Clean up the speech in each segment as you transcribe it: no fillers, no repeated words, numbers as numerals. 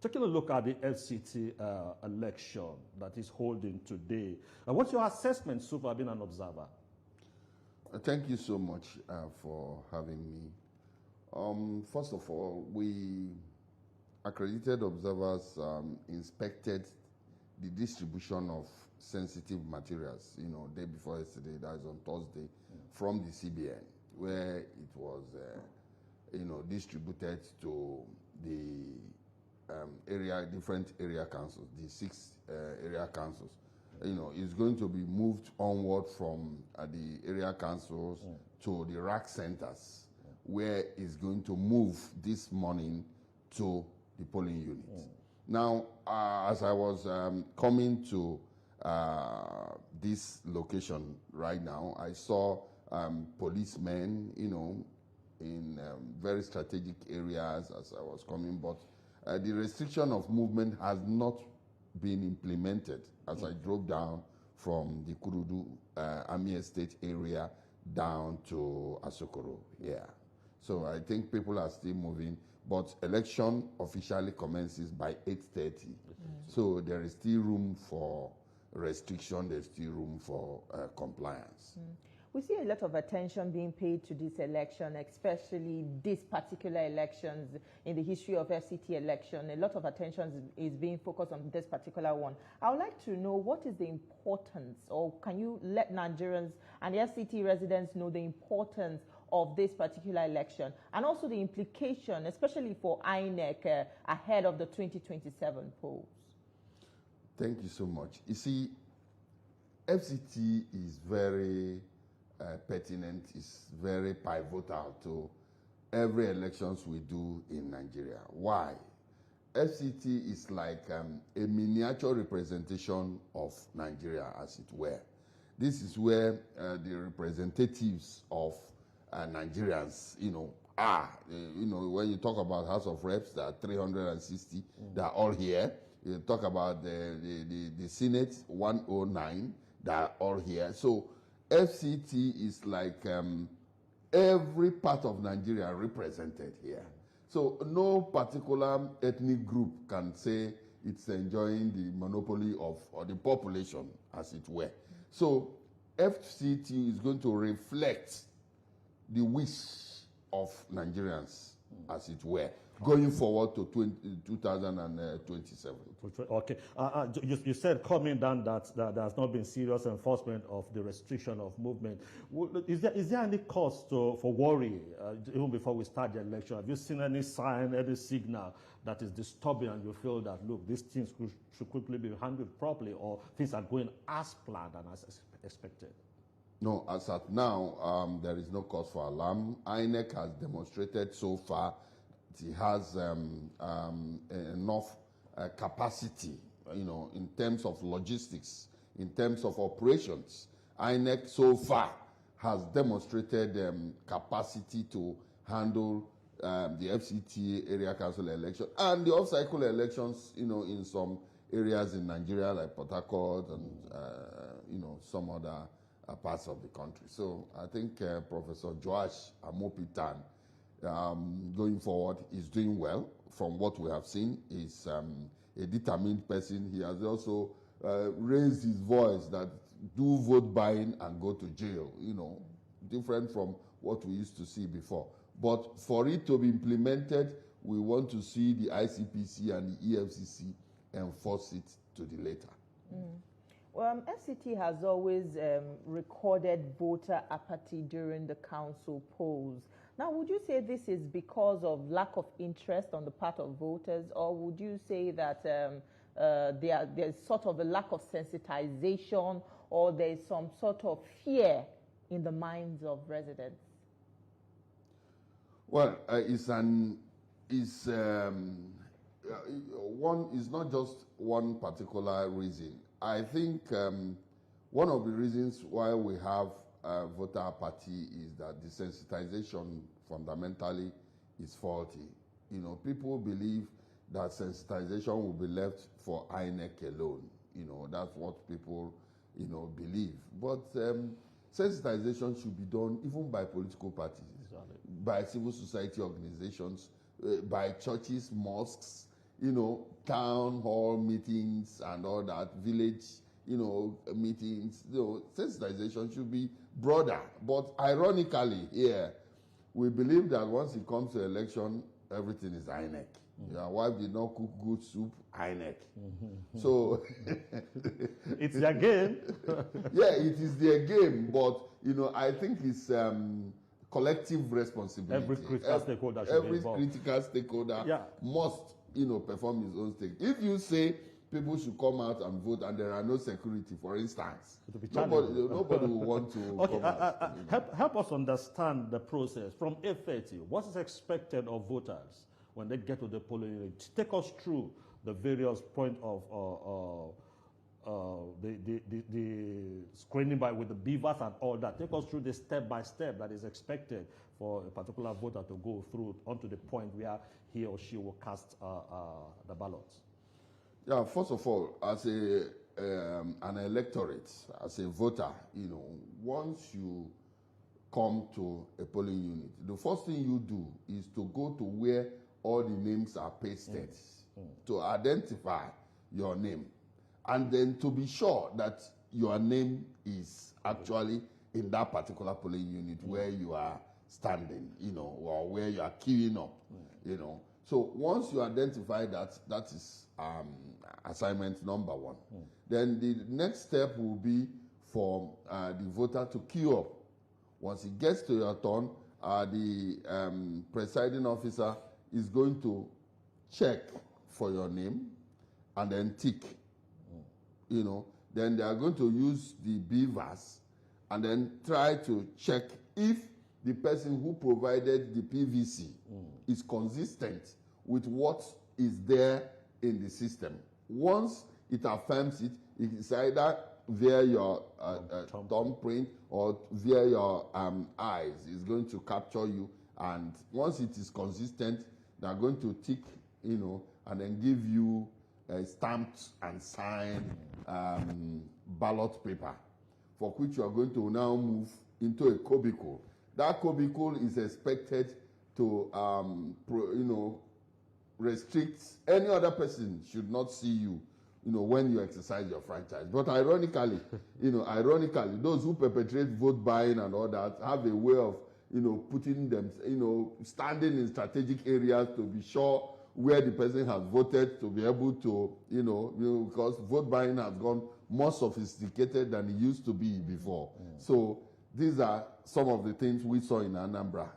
Taking a look at the FCT election that is holding today, what's your assessment so far being an observer? Thank you so much for having me. First of all, we accredited observers inspected the distribution of sensitive materials, day before yesterday, that is on Thursday, from the CBN, where it was, distributed to the different area councils, the 6 area councils. It's going to be moved onward from the area councils to the rack centers, where it's going to move this morning to the polling unit. Now, as I was coming to this location right now, I saw policemen, in very strategic areas as I was coming, but the restriction of movement has not been implemented as I drove down from the Kurudu Army Estate area down to Asokoro. Yeah. So I think people are still moving, but election officially commences by 8:30. So there is still room for restriction, there's still room for compliance. We see a lot of attention being paid to this election, especially this particular elections in the history of FCT election. A lot of attention is being focused on this particular one. I would like to know what is the importance, or can you let Nigerians and the FCT residents know the importance of this particular election, and also the implication, especially for INEC, ahead of the 2027 polls? Thank you so much. You see, FCT is very pertinent, is very pivotal to every elections we do in Nigeria. Why? FCT is like a miniature representation of Nigeria, as it were. This is where the representatives of Nigerians, are. When you talk about House of Reps, there are 360, they are all here. You talk about the Senate, 109, they are all here. So FCT is like every part of Nigeria represented here. So no particular ethnic group can say it's enjoying the monopoly of, or the population, as it were. So FCT is going to reflect the wish of Nigerians, as it were, going forward to 2027. Okay. You said coming down that there has not been serious enforcement of the restriction of movement. Is there any cause for worry even before we start the election? Have you seen any sign, any signal that is disturbing, and you feel that, look, these things should quickly be handled properly, or things are going as planned and as expected? No, as at now, there is no cause for alarm. INEC has demonstrated so far it has enough capacity, in terms of logistics, in terms of operations. INEC so far has demonstrated capacity to handle the FCT area council election and the off-cycle elections, in some areas in Nigeria like Port Harcourt and, some other parts of the country. So I think Professor Joash Amopitan, going forward, is doing well. From what we have seen, is a determined person. He has also raised his voice that do vote buying and go to jail, different from what we used to see before. But for it to be implemented, we want to see the ICPC and the EFCC enforce it to the letter. Well, FCT has always recorded voter apathy during the council polls. Now, would you say this is because of lack of interest on the part of voters, or would you say that there's sort of a lack of sensitization, or there's some sort of fear in the minds of residents? Well, it's not just one particular reason. I think one of the reasons why we have voter apathy is that the sensitization fundamentally is faulty. People believe that sensitization will be left for INEC alone. That's what people, believe. But sensitization should be done even by political parties, by civil society organizations, by churches, mosques, town hall meetings and all that, village, meetings. Sensitization should be broader. But ironically, here, we believe that once it comes to election, everything is INEC. Your wife did not cook good soup, INEC. So it's their game. Yeah, it is their game, but I think it's collective responsibility. Every critical stakeholder should be involved. Every critical stakeholder must perform his own stake. If you say people should come out and vote and there are no security, for instance, nobody will want to come out. Help us understand the process. From 8:30, what is expected of voters when they get to the polling unit? Take us through the various points of the screening with the beavers and all that. Take us through the step-by-step that is expected for a particular voter to go through onto the point where he or she will cast the ballots. Yeah, first of all, as an electorate, as a voter, once you come to a polling unit, the first thing you do is to go to where all the names are pasted to identify your name, and then to be sure that your name is actually in that particular polling unit where you are standing, or where you are queuing up, So once you identify that, that is assignment number one. Then the next step will be for the voter to queue up. Once it gets to your turn, the presiding officer is going to check for your name and then tick. Then they are going to use the beavers and then try to check if the person who provided the PVC is consistent with what is there in the system. Once it affirms it, it is either via your thumbprint or via your eyes. It's going to capture you, and once it is consistent, they are going to tick, and then give you a stamped and signed ballot paper, for which you are going to now move into a cubicle. That cubicle is expected to, restrict any other person should not see you, when you exercise your franchise. But ironically, those who perpetrate vote buying and all that have a way of, putting them, standing in strategic areas to be sure where the person has voted, to be able to, because vote buying has gone more sophisticated than it used to be before. So these are some of the things we saw in Anambra,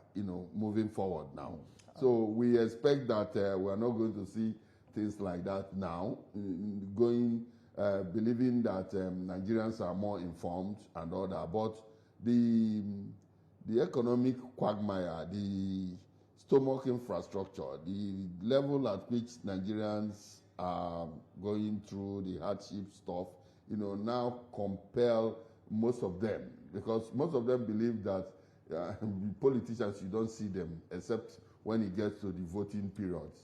moving forward now. So we expect that we are not going to see things like that now, believing that Nigerians are more informed and all that. But the economic quagmire, the stomach infrastructure, the level at which Nigerians are going through the hardship stuff, now compel most of them, because most of them believe that politicians, you don't see them except when it gets to the voting periods.